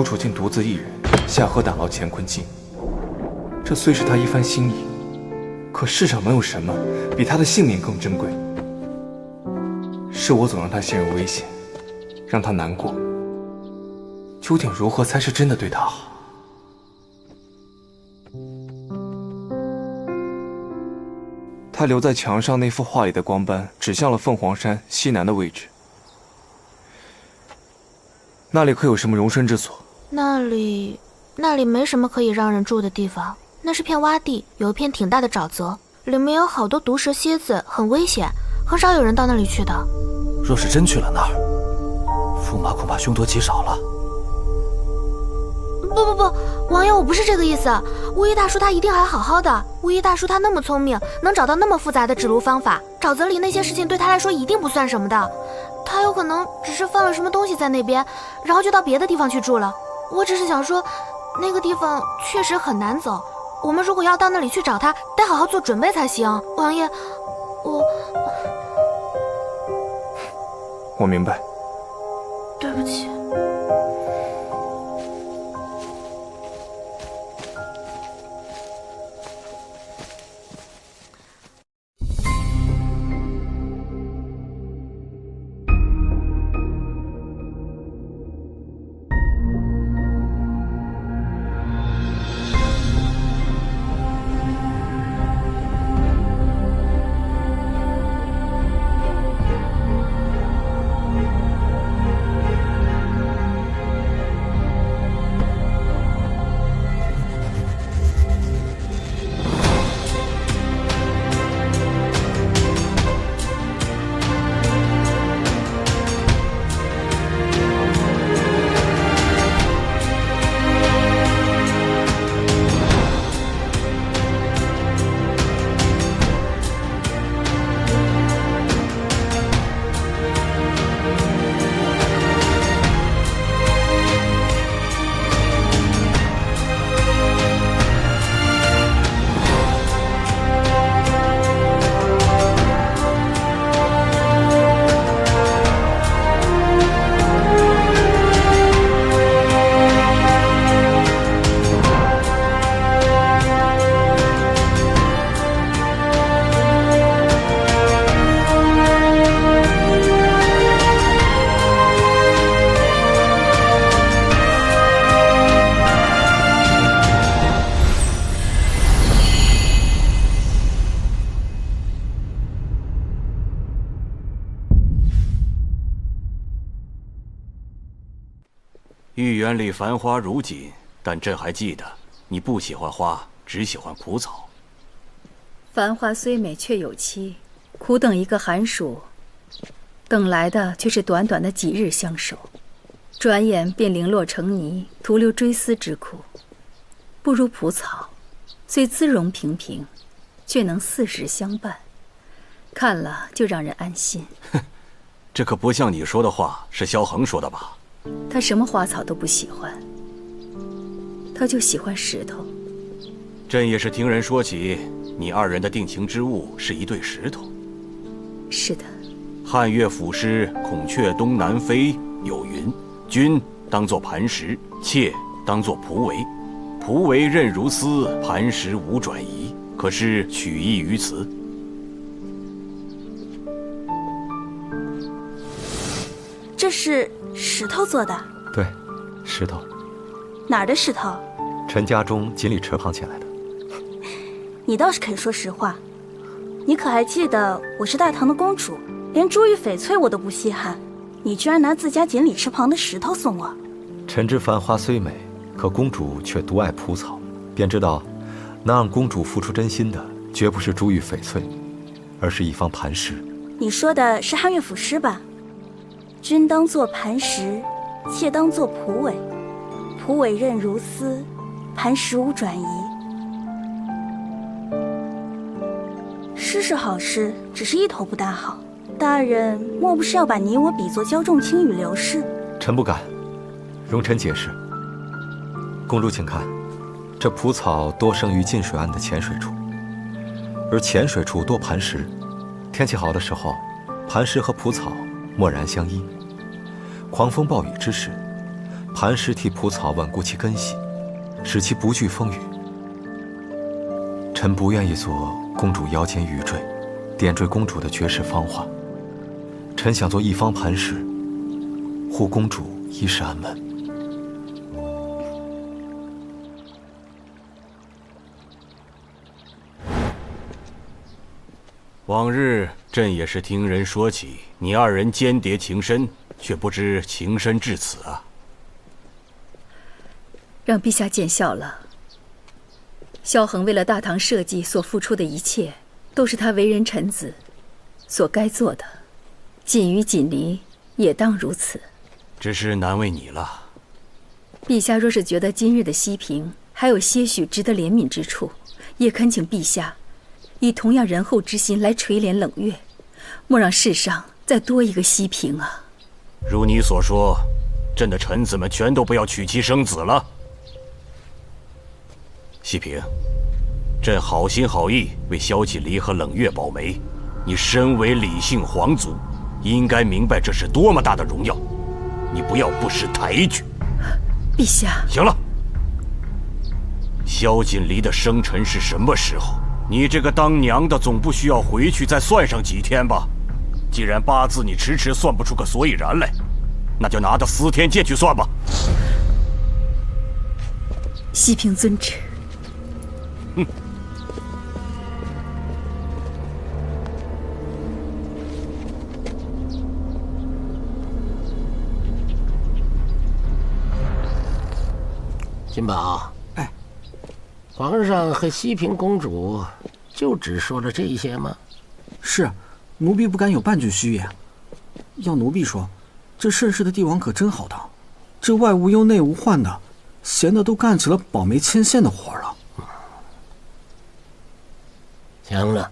楚楚竟独自一人下河打捞乾坤镜。这虽是他一番心意，可世上能有什么比他的性命更珍贵？是我总让他陷入危险，让他难过。究竟如何才是真的对他好？他留在墙上那幅画里的光斑指向了凤凰山西南的位置。那里可有什么容身之所？那里没什么可以让人住的地方，那是片洼地，有一片挺大的沼泽，里面有好多毒蛇蝎子，很危险，很少有人到那里去的。若是真去了那儿，驸马恐怕凶多吉少了。不，王爷，我不是这个意思。巫医大叔他一定还好好的。巫医大叔他那么聪明，能找到那么复杂的指路方法，沼泽里那些事情对他来说一定不算什么的。他有可能只是放了什么东西在那边，然后就到别的地方去住了。我只是想说，那个地方确实很难走，我们如果要到那里去找他，得好好做准备才行。王爷，我明白。对不起。御园里繁花如锦，但朕还记得你不喜欢花，只喜欢枯草。繁花虽美，却有期，苦等一个寒暑，等来的却是短短的几日相守，转眼便零落成泥，徒留追思之苦。不如蒲草，虽姿容平平，却能四时相伴，看了就让人安心。哼，这可不像你说的话，是萧恒说的吧？他什么花草都不喜欢，他就喜欢石头。朕也是听人说起，你二人的定情之物是一对石头。是的。汉乐府诗《孔雀东南飞》有云：君当作磐石，妾当作蒲苇。蒲苇韧如丝，磐石无转移。可是取意于此。这是石头做的？对，石头。哪儿的石头？陈家中锦鲤池旁捡来的。你倒是肯说实话。你可还记得我是大唐的公主，连珠玉翡翠我都不稀罕，你居然拿自家锦鲤池旁的石头送我。臣之繁花虽美，可公主却独爱蒲草，便知道能让公主付出真心的，绝不是珠玉翡翠，而是一方磐石。你说的是汉乐府诗吧？君当作磐石，妾当作蒲苇。蒲苇韧如丝，磐石无转移。诗是好诗，只是一头不大好。大人莫不是要把你我比作焦仲卿与刘氏？臣不敢，容臣解释。公主请看，这蒲草多生于近水岸的浅水处，而浅水处多磐石。天气好的时候，磐石和蒲草默然相依；狂风暴雨之时，磐石替蒲草稳固其根系，使其不惧风雨。臣不愿意做公主腰间玉坠，点缀公主的绝世芳华。臣想做一方磐石，护公主衣食安稳。往日朕也是听人说起你二人间谍情深，却不知情深至此啊。让陛下见笑了。萧恒为了大唐社稷所付出的一切，都是他为人臣子所该做的，锦于锦离，也当如此。只是难为你了。陛下若是觉得今日的西平还有些许值得怜悯之处，也恳请陛下以同样仁厚之心来垂怜冷月，莫让世上再多一个西平啊！如你所说，朕的臣子们全都不要娶妻生子了。西平，朕好心好意为萧锦离和冷月保媒，你身为李姓皇族，应该明白这是多么大的荣耀，你不要不识抬举。陛下，行了，萧锦离的生辰是什么时候？你这个当娘的总不需要回去再算上几天吧？既然八字你迟迟算不出个所以然来，那就拿着司天剑去算吧。西平遵旨。金宝，哎，皇上和西平公主就只说了这些吗？是，奴婢不敢有半句虚言。要奴婢说，这盛世的帝王可真好当，这外无忧内无患的，闲的都干起了保媒牵线的活了。行了，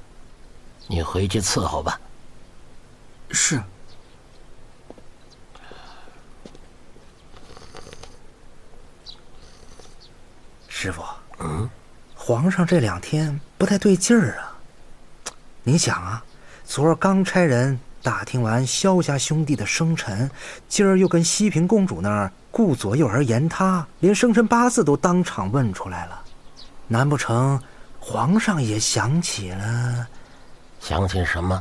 你回去伺候吧。是。师傅，皇上这2天不太对劲儿啊。你想啊，昨儿刚差人打听完萧家兄弟的生辰，今儿又跟西平公主那儿顾左右而言他，连生辰八字都当场问出来了。难不成皇上也想起了？想起什么？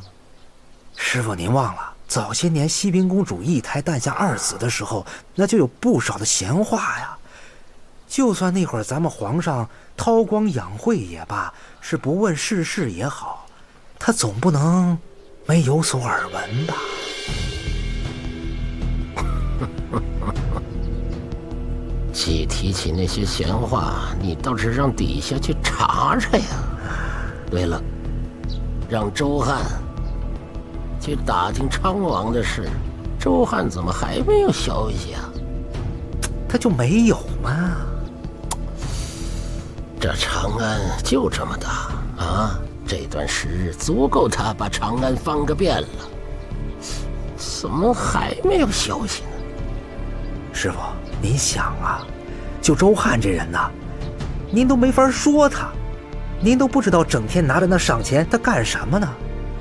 师傅，您忘了早些年西平公主一胎诞下2子的时候，那就有不少的闲话呀。就算那会儿咱们皇上韬光养晦也罢，是不问世事也好，他总不能没有所耳闻吧？既提起那些闲话，你倒是让底下去查查呀。对了，让周汉去打听昌王的事，周汉怎么还没有消息啊？他就没有吗？这长安就这么大啊，这段时日足够他把长安翻个遍了，怎么还没有消息呢？师傅，您想啊，就周汉这人呐，您都没法说他，您都不知道整天拿着那赏钱他干什么呢？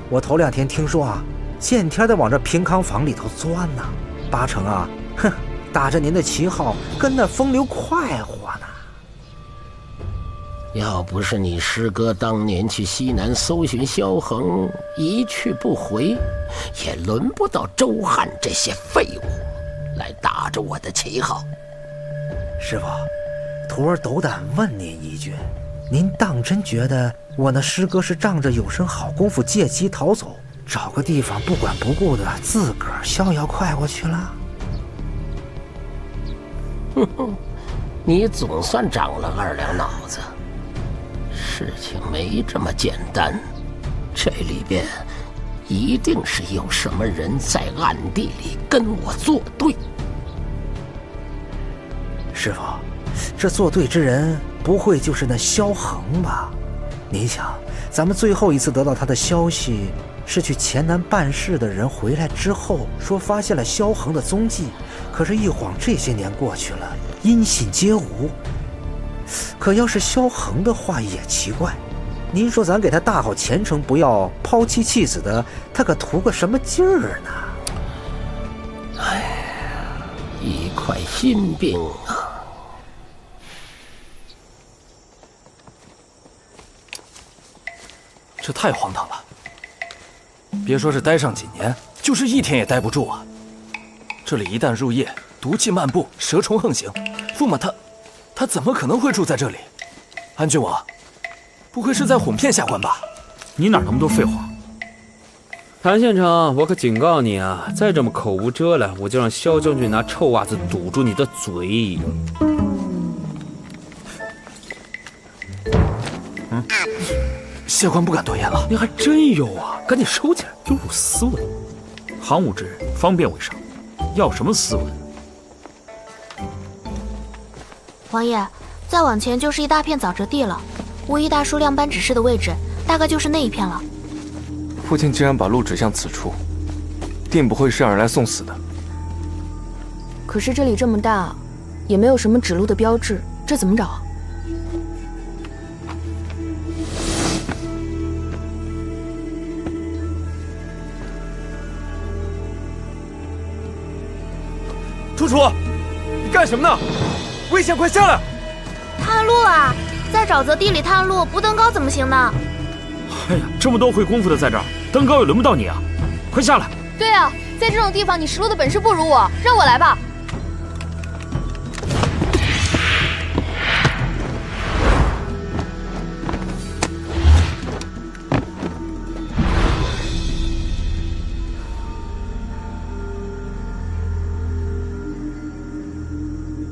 我头2天听说啊，见天的往这平康坊里头钻呢，8成啊，哼，打着您的旗号跟那风流快活呢。要不是你师哥当年去西南搜寻萧恒一去不回，也轮不到周汉这些废物来打着我的旗号。师傅，徒儿斗胆问您一句，您当真觉得我那师哥是仗着有身好功夫借机逃走，找个地方不管不顾的自个儿逍遥快过去了？哼哼，你总算长了2两脑子。事情没这么简单，这里边一定是有什么人在暗地里跟我作对。师傅，这作对之人不会就是那萧恒吧？您想，咱们最后一次得到他的消息是去黔南办事的人回来之后说发现了萧恒的踪迹，可是一晃这些年过去了，音信皆无。可要是萧恒的话也奇怪，您说咱给他大好前程不要，抛妻弃子的，他可图个什么劲儿呢？哎，一块块心病啊！这太荒唐了，别说是待上几年，就是1天也待不住啊！这里一旦入夜，毒气漫布，蛇虫横行，驸马他怎么可能会住在这里？安郡王，不会是在哄骗下官吧？你哪那么多废话？谭县城，我可警告你啊！再这么口无遮拦，我就让萧将军拿臭袜子堵住你的嘴。下官不敢多言了。你还真有啊！赶紧收起来，有辱斯文。行伍之人，方便为上，要什么斯文？王爷，再往前就是一大片沼泽地了。巫医大叔亮班指示的位置，大概就是那一片了。父亲既然把路指向此处，定不会是让人来送死的。可是这里这么大，也没有什么指路的标志，这怎么找？楚楚，你干什么呢？危险，快下来！探路啊！在沼泽地里探路，不登高怎么行呢？哎呀，这么多会功夫的在这儿，登高也轮不到你啊！快下来！对啊，在这种地方，你识路的本事不如我，让我来吧。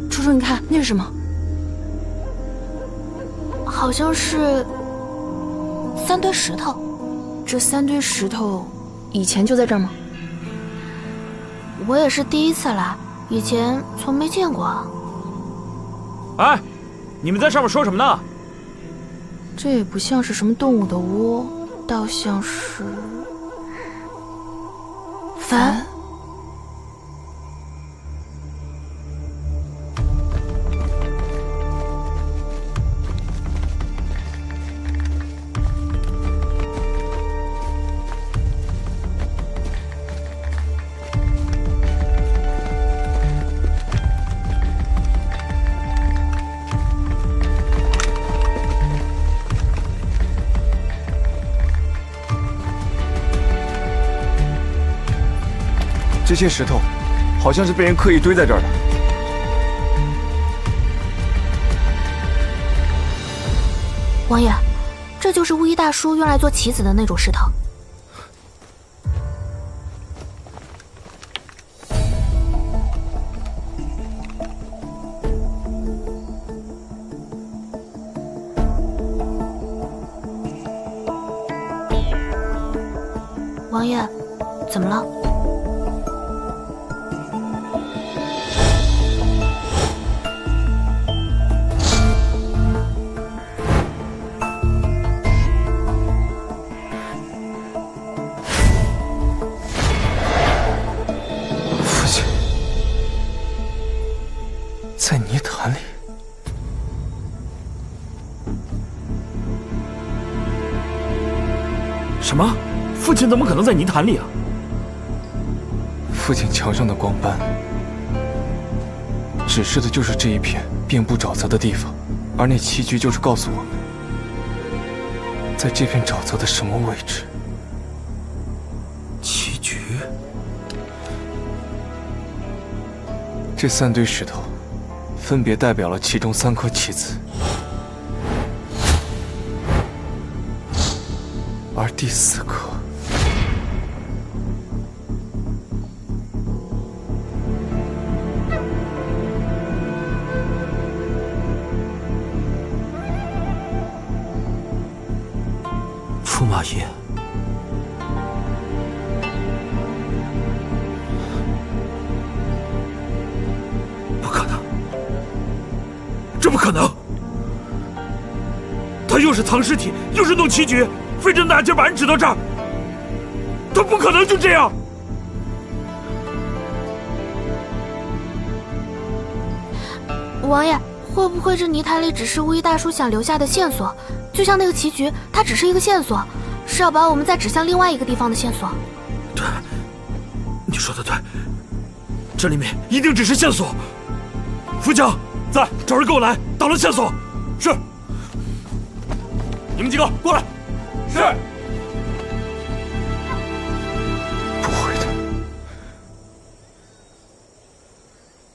楚楚，你看那是什么？好像是3堆石头。这3堆石头以前就在这儿吗？我也是第一次来，以前从没见过。哎，你们在上面说什么呢？这也不像是什么动物的窝，倒像是坟。这些石头好像是被人刻意堆在这儿的。王爷，这就是巫医大叔用来做棋子的那种石头。王爷，怎么了？在泥潭里，什么？父亲怎么可能在泥潭里啊？父亲墙上的光斑，指示的就是这一片遍布沼泽的地方，而那棋局就是告诉我们，在这片沼泽的什么位置。棋局？这3堆石头。分别代表了其中3颗棋子，而第4颗驸马爷，不可能！这不可能！他又是藏尸体，又是弄棋局，费这么大劲把人指到这儿，他不可能就这样！王爷，会不会这泥潭里只是巫医大叔想留下的线索？就像那个棋局，它只是一个线索，是要把我们再指向另外一个地方的线索。对，你说的对，这里面一定只是线索。副将在，找人给我来，到了线索。是。你们几个过来。是。不会的，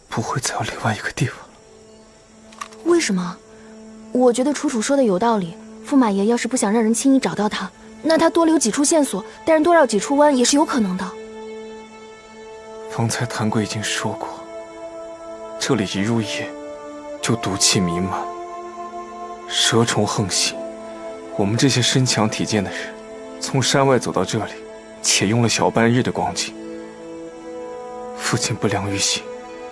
不会再有另外一个地方了。为什么？我觉得楚楚说的有道理。驸马爷要是不想让人轻易找到他，那他多留几处线索，带人多绕几处弯也是有可能的。方才谭贵已经说过，这里一入夜就毒气弥漫，蛇虫横行。我们这些身强体健的人，从山外走到这里，且用了小半日的光景。父亲不良于行，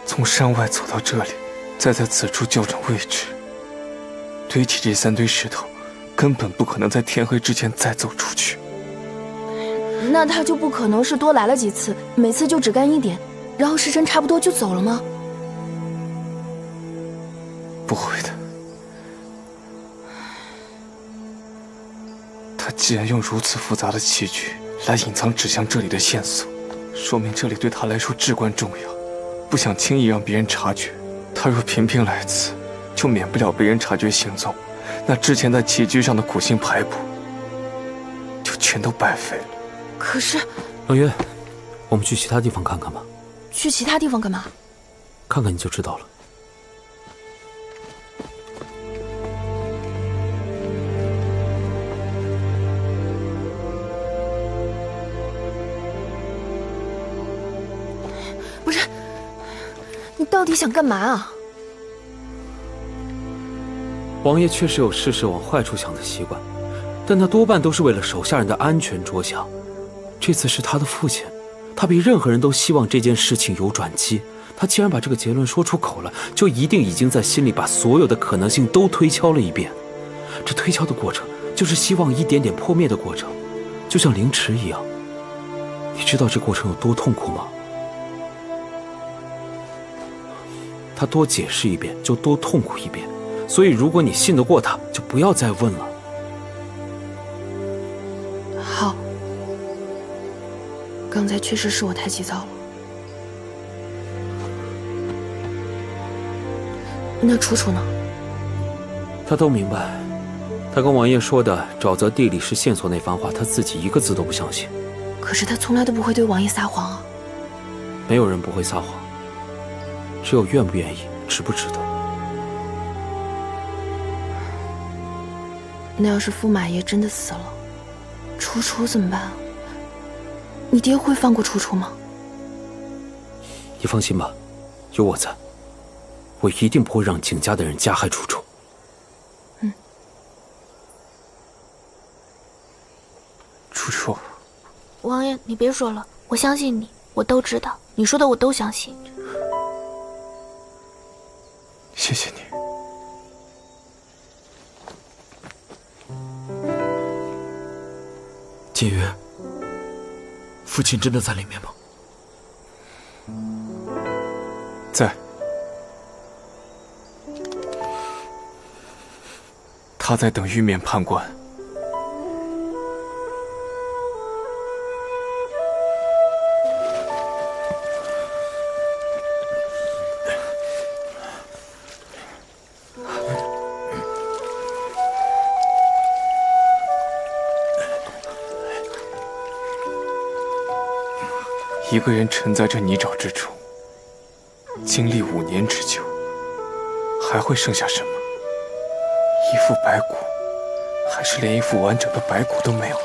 从山外走到这里，再在此处校正位置，堆起这3堆石头，根本不可能在天黑之前再走出去。那他就不可能是多来了几次，每次就只干一点，然后时辰差不多就走了吗？不会的。他既然用如此复杂的棋局来隐藏指向这里的线索，说明这里对他来说至关重要，不想轻易让别人察觉。他若频频来此，就免不了被人察觉行踪，那之前在棋局上的苦心排布就全都白费了。可是，冷云，我们去其他地方看看吧。去其他地方干嘛？看看你就知道了。不是，你到底想干嘛啊？王爷确实有事事往坏处想的习惯，但他多半都是为了手下人的安全着想。这次是他的父亲，他比任何人都希望这件事情有转机。他既然把这个结论说出口了，就一定已经在心里把所有的可能性都推敲了一遍。这推敲的过程，就是希望一点点破灭的过程，就像凌迟一样。你知道这过程有多痛苦吗？他多解释一遍，就多痛苦一遍。所以，如果你信得过他，就不要再问了。好，刚才确实是我太急躁了。那楚楚呢？他都明白。他跟王爷说的沼泽地里是线索那番话，他自己一个字都不相信。可是他从来都不会对王爷撒谎啊。没有人不会撒谎，只有愿不愿意，值不值得。那要是驸马爷真的死了，楚楚怎么办？你爹会放过楚楚吗？你放心吧，有我在，我一定不会让景家的人加害楚楚。楚楚，王爷，你别说了，我相信你，我都知道，你说的我都相信。谢谢你。锦瑜，父亲真的在里面吗？在。他在等玉面判官。一个人沉在这泥沼之中，经历5年之久，还会剩下什么？一副白骨，还是连一副完整的白骨都没有了？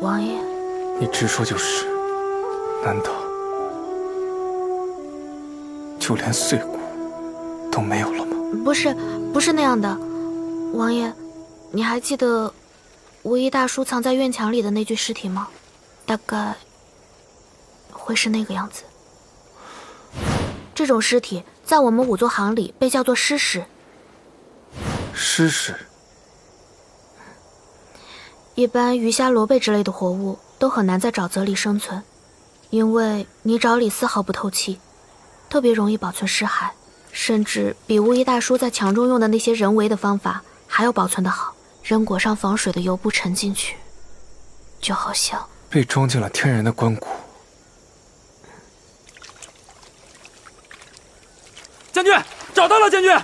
王爷，你直说就是。难道就连碎骨都没有了吗？不是那样的，王爷，你还记得无一大叔藏在院墙里的那具尸体吗？大概会是那个样子。这种尸体在我们五座行里被叫做尸尸。尸尸？一般鱼虾螺贝之类的活物都很难在沼泽里生存，因为泥沼里丝毫不透气，特别容易保存尸骸，甚至比巫医大叔在墙中用的那些人为的方法还要保存得好。人裹上防水的油布沉进去，就好像被装进了天然的棺椁。将军，找到了，将军。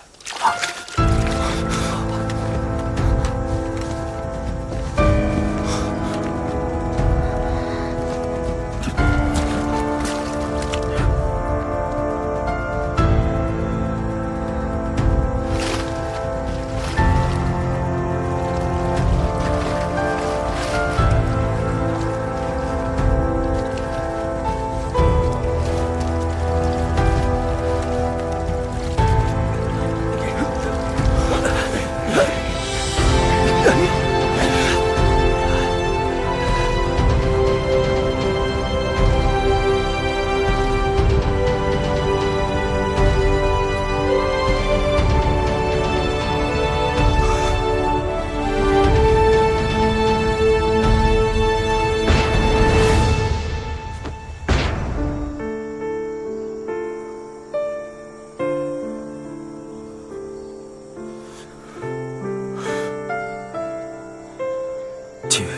景宇，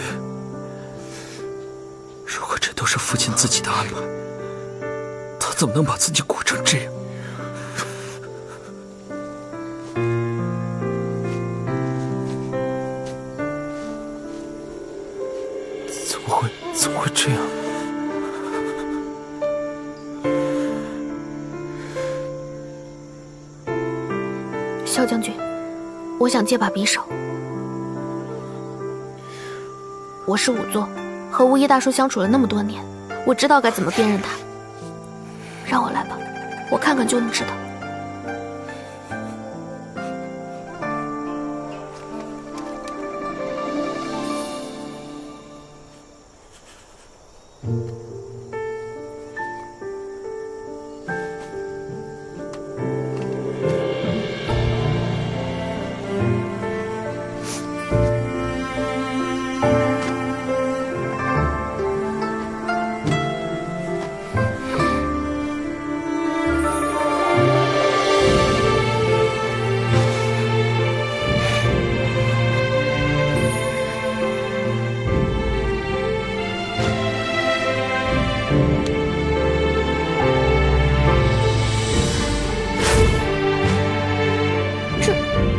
如果这都是父亲自己的安排，他怎么能把自己裹成这样？怎么会这样？萧将军，我想借把匕首。我是仵作，和巫医大叔相处了那么多年，我知道该怎么辨认他。让我来吧，我看看就能知道。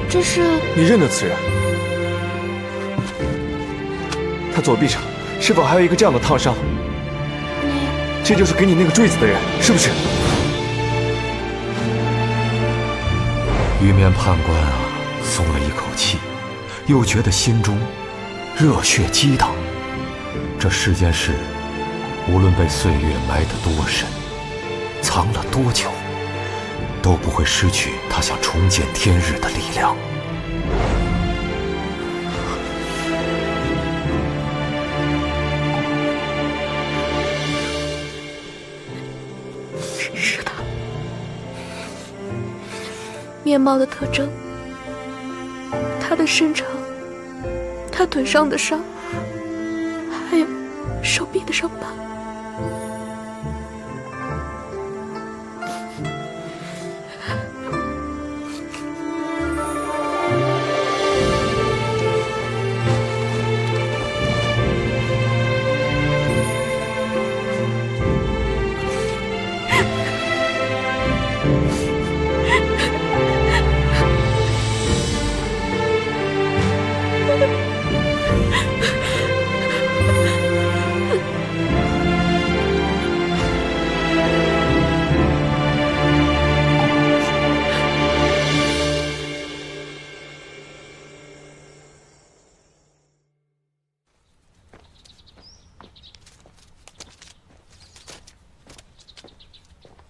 这是你认得此人？他左臂上是否还有一个这样的烫伤？这就是给你那个坠子的人，是不是？玉面判官啊，松了一口气，又觉得心中热血激荡。这世间事，无论被岁月埋得多深，藏了多久，都不会失去他想重见天日的力量。是他，面貌的特征，他的身长，他腿上的伤，还有手臂的伤疤。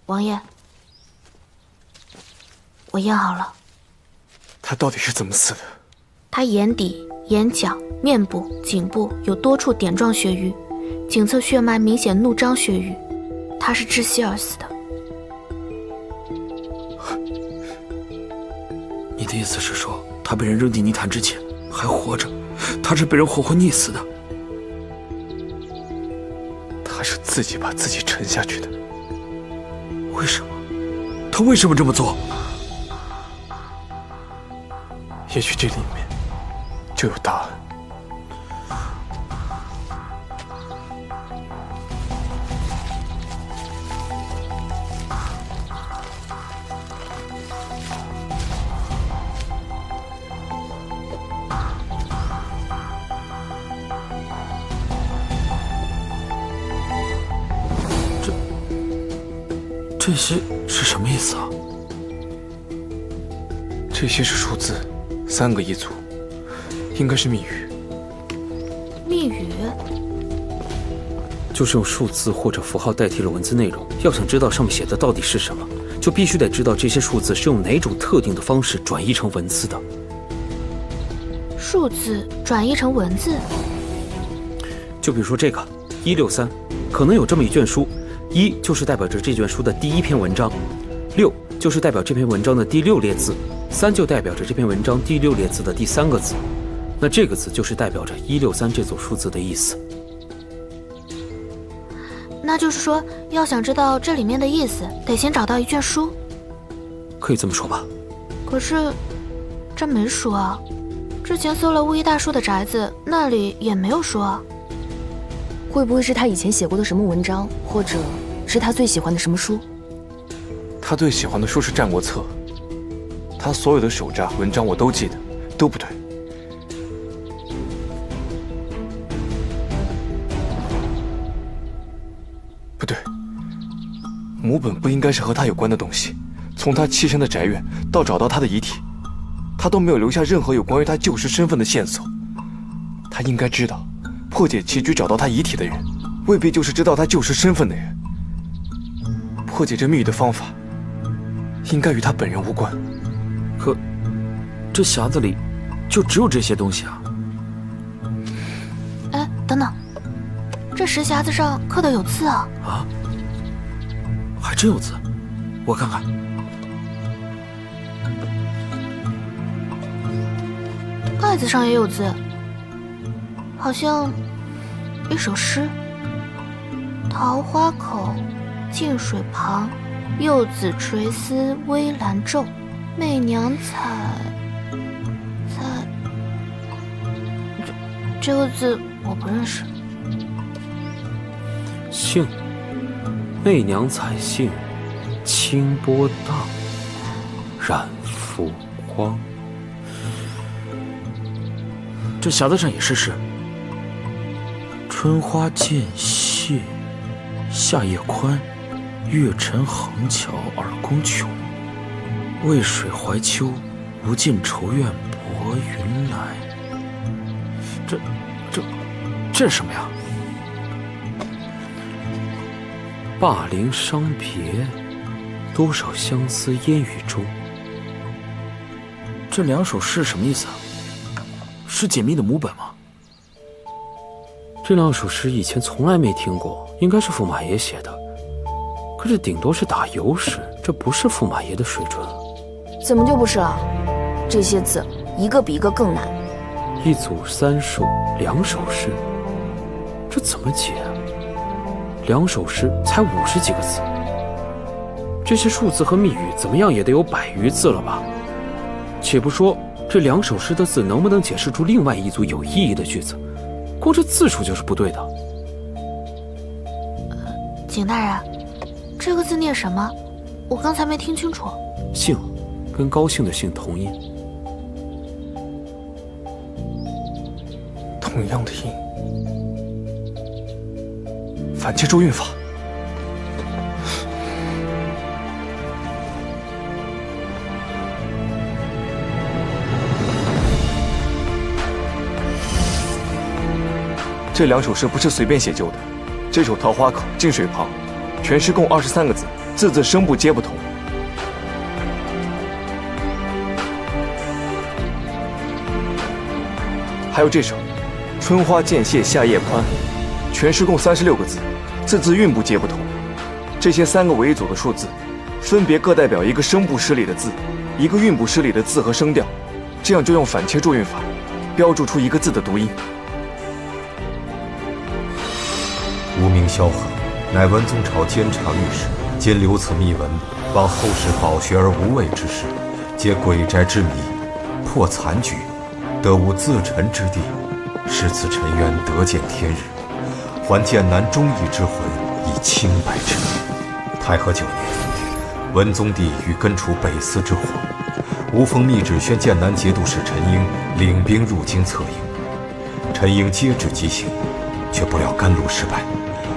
王爷，我验好了。他到底是怎么死的？他眼底、眼角、面部、颈部有多处点状血瘀，颈侧血脉明显怒张血瘀，他是窒息而死的。你的意思是说，他被人扔进泥潭之前还活着，他是被人活活溺死的？他是自己把自己沉下去的。为什么？他为什么这么做？也许这里面就有答案。这些是什么意思啊？这些是数字，3个一组，应该是密语。密语就是用数字或者符号代替了文字内容。要想知道上面写的到底是什么，就必须得知道这些数字是用哪种特定的方式转译成文字的。数字转译成文字，就比如说这个163，可能有这么一卷书，1就是代表着这卷书的第1篇文章，6就是代表这篇文章的第6列字，3就代表着这篇文章第6列字的第3个字。那这个字就是代表着163这组数字的意思。那就是说，要想知道这里面的意思，得先找到一卷书。可以这么说吧。可是，这没书啊。之前搜了巫医大叔的宅子，那里也没有书啊。会不会是他以前写过的什么文章，或者是他最喜欢的什么书？他最喜欢的书是《战国策》，他所有的手札文章我都记得，都不对。不对，母本不应该是和他有关的东西。从他栖身的宅院到找到他的遗体，他都没有留下任何有关于他旧时身份的线索。他应该知道，破解棋局找到他遗体的人，未必就是知道他旧时身份的人。破解这密语的方法，应该与他本人无关。可，这匣子里就只有这些东西啊！哎，等等，这石匣子上刻的有字啊！啊，还真有字，我看看。盖子上也有字，好像一首诗：桃花口，净水旁，柚子垂丝微澜皱，媚娘采。这个字我不认识。杏，媚娘采杏，清波荡，染浮光。这匣子上也是诗：春花渐谢，夏夜宽，月沉横桥而宫穷。渭水怀秋，无尽愁怨薄云来。这是什么呀？灞陵伤别，多少相思烟雨中。这2首诗是什么意思啊？是解密的母本吗？这2首诗以前从来没听过，应该是驸马爷写的。可这顶多是打油诗，这不是驸马爷的水准。怎么就不是了？这些字一个比一个更难。一组3数，2首诗，这怎么解啊？2首诗才50几个字，这些数字和密语怎么样也得有100余字了吧？且不说这2首诗的字能不能解释出另外一组有意义的句子，光这字数就是不对的。景大人，这个字念什么？我刚才没听清楚。兴，跟高兴的兴同音。同样的音，反切注韵法。这2首诗不是随便写就的。这首桃花口，净水旁，全诗共23个字，字字声部皆不同。还有这首春花渐谢夏夜宽，全诗共36个字，字字韵部皆不同。这些3个为一组的数字，分别各代表一个声部诗里的字，一个韵部诗里的字和声调，这样就用反切注韵法，标注出一个字的读音。无名萧衡，乃文宗朝监察御史，今留此密文，望后世饱学而无畏之士，解鬼宅之谜，破残局，得无自陈之地，使此臣愿得见天日，还剑南忠义之魂，以清白之名。太和9年，文宗帝欲根除北司之火，吴封密旨宣剑南节度使陈英领兵入京策应，陈英接旨即行，却不料甘露失败，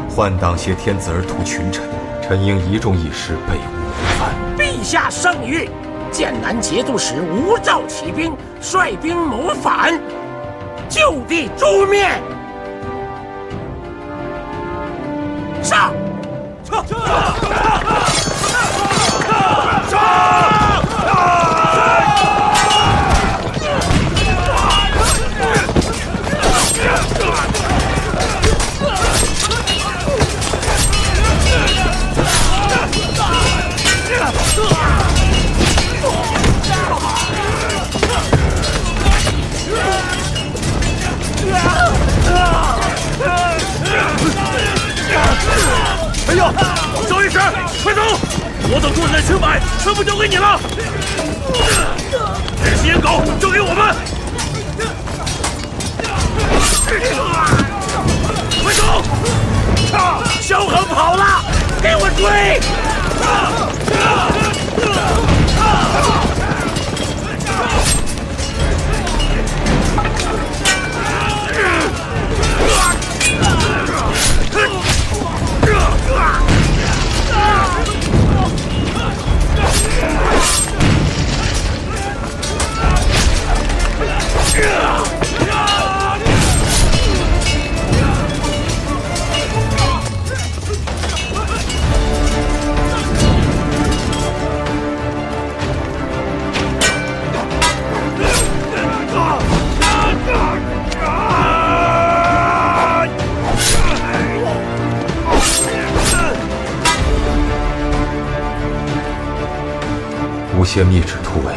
换党挟天子而屠群臣，臣应一众一师备无违犯。陛下圣谕，剑南节度使无照起兵，率兵谋反，就地诛灭。上！哎呦，周御史，快走！我等坐镇清白，全部交给你了。这些野狗交给我们。快走！萧恒跑了，给我追！吴邪密旨突围，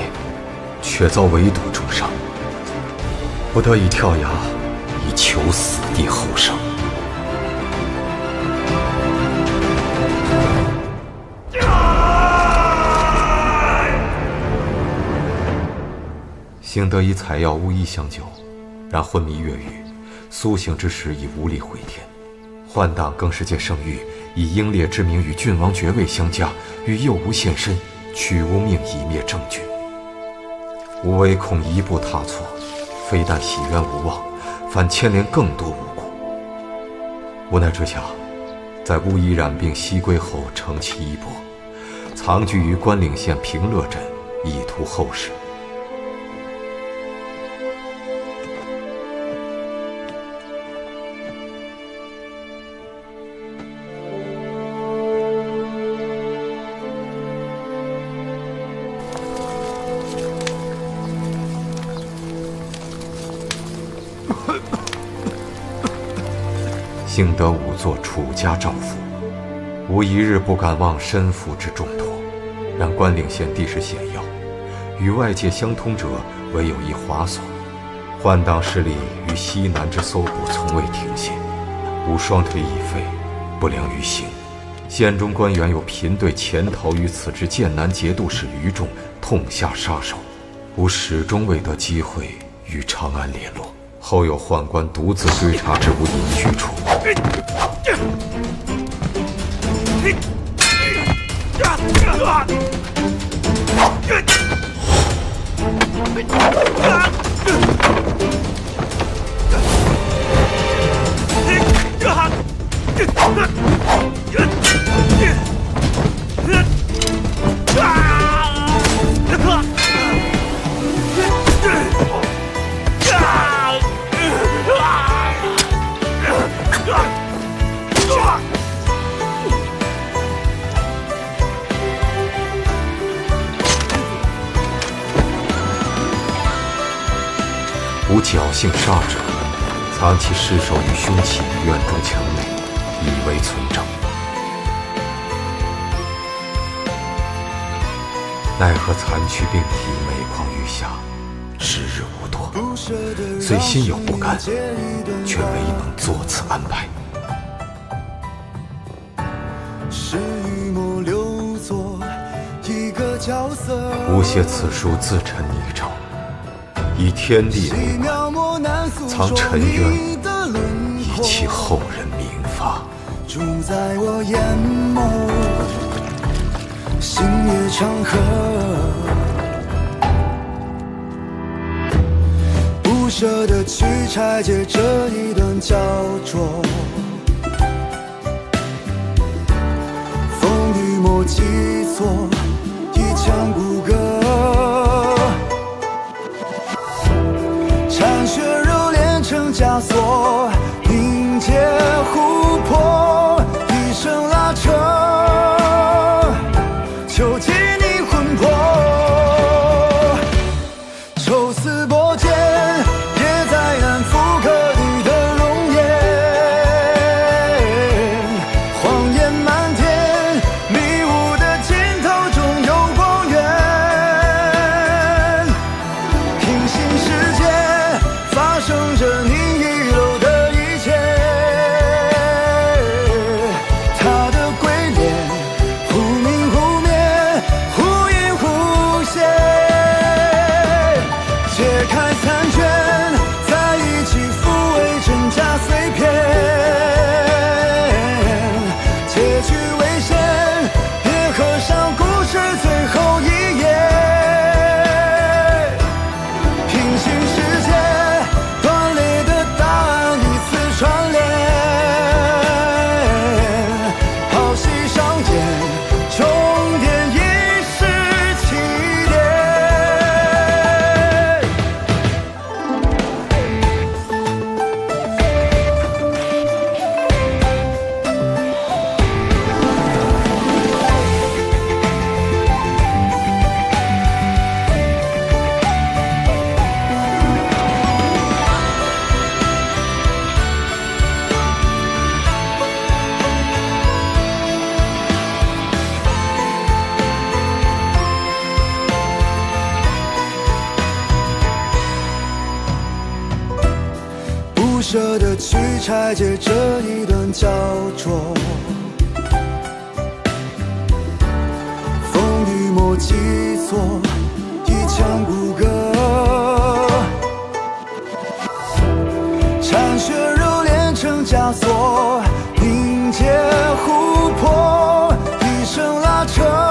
却遭围堵重伤，不得已跳崖，以求死地后生。幸得以采药巫医相救，然昏迷越狱，苏醒之时已无力回天。换党更是借圣谕，以英烈之名与郡王爵位相加，与右吴现身，取无命以灭郑军。吾唯恐一步踏错，非但洗冤无望，反牵连更多无辜。无奈之下，在巫医染病西归后，乘其衣钵，藏居于关岭县平乐镇，以图后事。幸得仵作楚家诏父，吾一日不敢忘身父之重托。然关岭县地势险要，与外界相通者唯有一华所。换党势力于西南之搜捕从未停歇，吾双腿已废，不良于行。县中官员有频对潜逃于此之剑南节度使于仲痛下杀手，吾始终未得机会与长安联络。后有宦官独自追查至吾隐居处。吾侥幸杀者，藏其尸首于凶器院中墙内，以为存证。奈何残躯病体每况愈下，时日无多，虽心有不甘，却未能作此安排。吾写此书自陈拟诏，以天地为本，藏尘冤，以期后人明发。住在我眼眸，星月长河，不舍得去拆解这一段焦灼。风基座，一腔骨骼，铲雪柔炼成枷锁，凝结琥珀，一生拉扯，囚禁你魂魄，抽丝剥茧，也在难复刻你的容颜，谎言满天，迷雾的尽头终有光源，平行世界发生着你遗漏的一切，他的鬼脸忽明忽灭，忽隐忽现，解开残卷，在一起抚慰真假碎片，结局危险，也合上故事最后一页，平行世界断裂的答案依次串联，好戏上演，终点已是起点。不舍得去拆解这一段焦灼，风雨莫基座，一腔骨骼，铲雪柔炼成枷锁，凝结琥珀，一生拉扯。